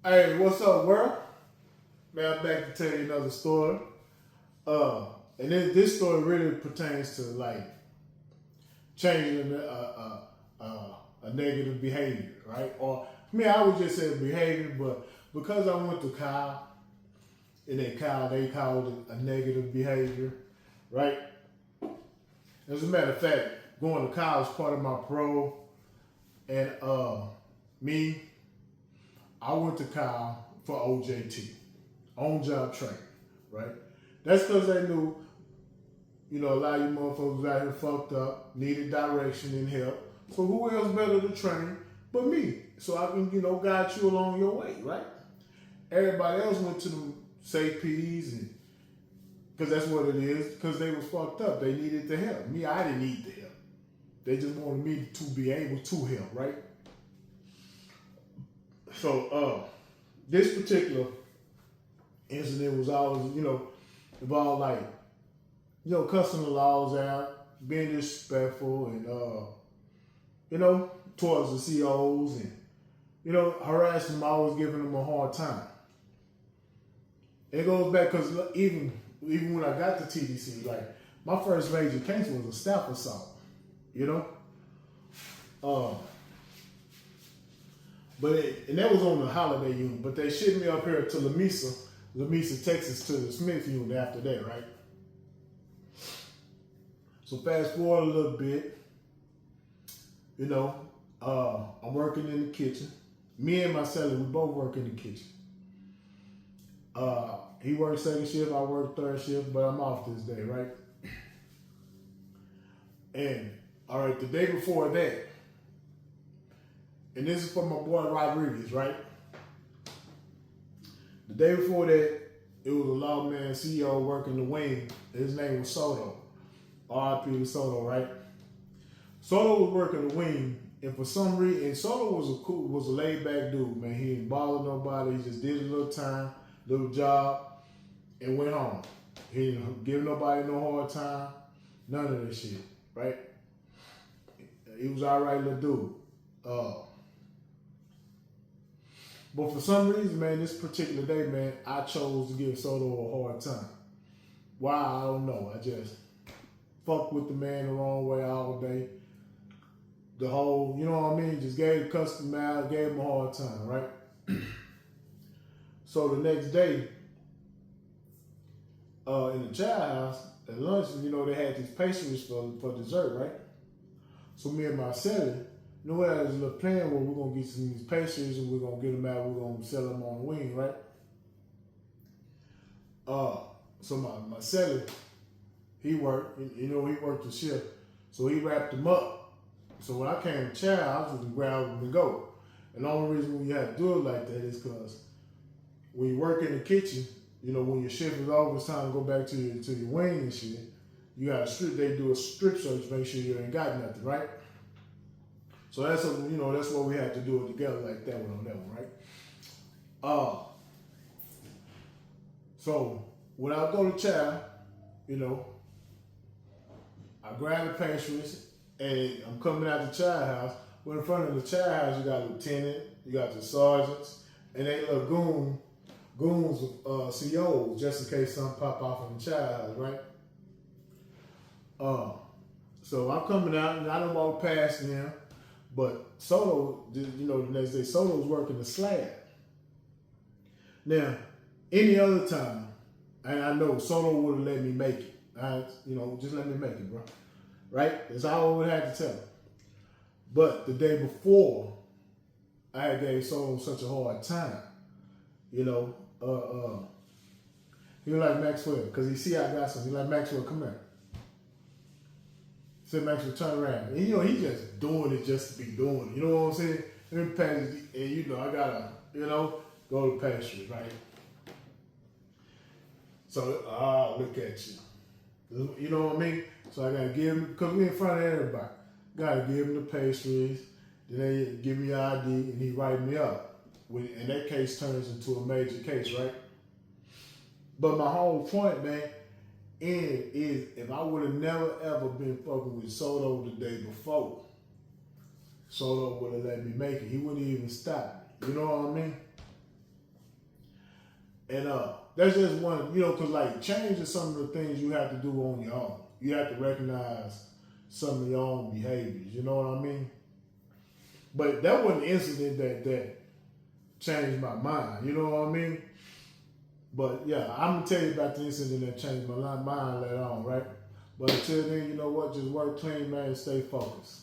Hey, what's up, world? Man, I'm back to tell you another story. And this story really pertains to like changing a negative behavior, right? Or I would just say behavior, but because I went to Kyle, and then Kyle, they called it a negative behavior, right? As a matter of fact, going to college part of my parole, and me, I went to Kyle for OJT, on job training, right? That's because they knew, a lot of you motherfuckers was out here fucked up, needed direction and help. So who else better to train but me? So I can, guide you along your way, right? Everybody else went to the safe P's and because that's what it is, because they was fucked up. They needed the help. Me, I didn't need the help. They just wanted me to be able to help, right? So this particular incident was always, involved like, cussing the laws out, being disrespectful and towards the COs and, harassing them, always giving them a hard time. It goes back because even when I got to TDC, like my first major case was a staff assault, you know? Uh, and that was on the holiday unit, but they shipped me up here to Lamesa, Texas, to the Smith unit after that, right? So fast forward a little bit, I'm working in the kitchen. Me and my celly, we both work in the kitchen. He works second shift, I work third shift, but I'm off this day, right? And all right, the day before that, and this is for my boy Rodriguez, right? The day before that, it was a lawman CEO working the wing. His name was Soto. R.I.P. to Soto, right? Soto was working the wing, and for some reason, and Soto was a laid back dude, man. He didn't bother nobody. He just did a little time, little job, and went home. He didn't give nobody no hard time, none of that shit, right? He was all right little dude. But for some reason, man, this particular day, man, I chose to give Soto a hard time. Why? I don't know. I just fucked with the man the wrong way all day. The whole, you know what I mean? Just gave the customer out, gave him a hard time, right? So the next day, in the child house, at lunch, they had these pastries for dessert, right? So me and my celly, we had this little plan where we're going to get some of these pastries and we're going to get them out, we're going to sell them on the wing, right? So my celly, he worked, he worked the shift. So he wrapped them up. So when I came to child, I was just going to grab them and go. And the only reason you have to do it like that is because when you work in the kitchen, when your shift is over, it's time to go back to your wing and shit. You got they do a strip search, make sure you ain't got nothing, right? So that's that's why we had to do it together like that one on that one, right? So when I go to child, I grab the pastries and I'm coming out the child house. Well, in front of the child house, you got lieutenant, you got the sergeants, and they little goons of COs just in case something pop off in the child house, right? So I'm coming out and I don't walk past them, but Soto, the next day, Soto was working the slab. Now, any other time, and I know Soto would have let me make it. Just let me make it, bro. Right? That's all I would have to tell him. But the day before, I gave Soto such a hard time. He was like, Maxwell, because he see I got something. He like, Maxwell, come here. Said Maxwell, turn around. And he just doing it just to be doing it. You know what I'm saying? And I gotta, go to pastries, right? So, look at you. You know what I mean? So I gotta give him, because we in front of everybody. Gotta give him the pastries. Then they give me ID and he write me up. And that case turns into a major case, right? But my whole point, man, is if I would have never ever been fucking with Soto the day before, Soto would have let me make it. He wouldn't even stop me. You know what I mean? And that's just one, because like change is some of the things you have to do on your own. You have to recognize some of your own behaviors. You know what I mean? But that wasn't the incident that changed my mind. You know what I mean? But yeah, I'm gonna tell you about the incident that changed my mind later on, right? But until then, you know what? Just work clean, man, and stay focused.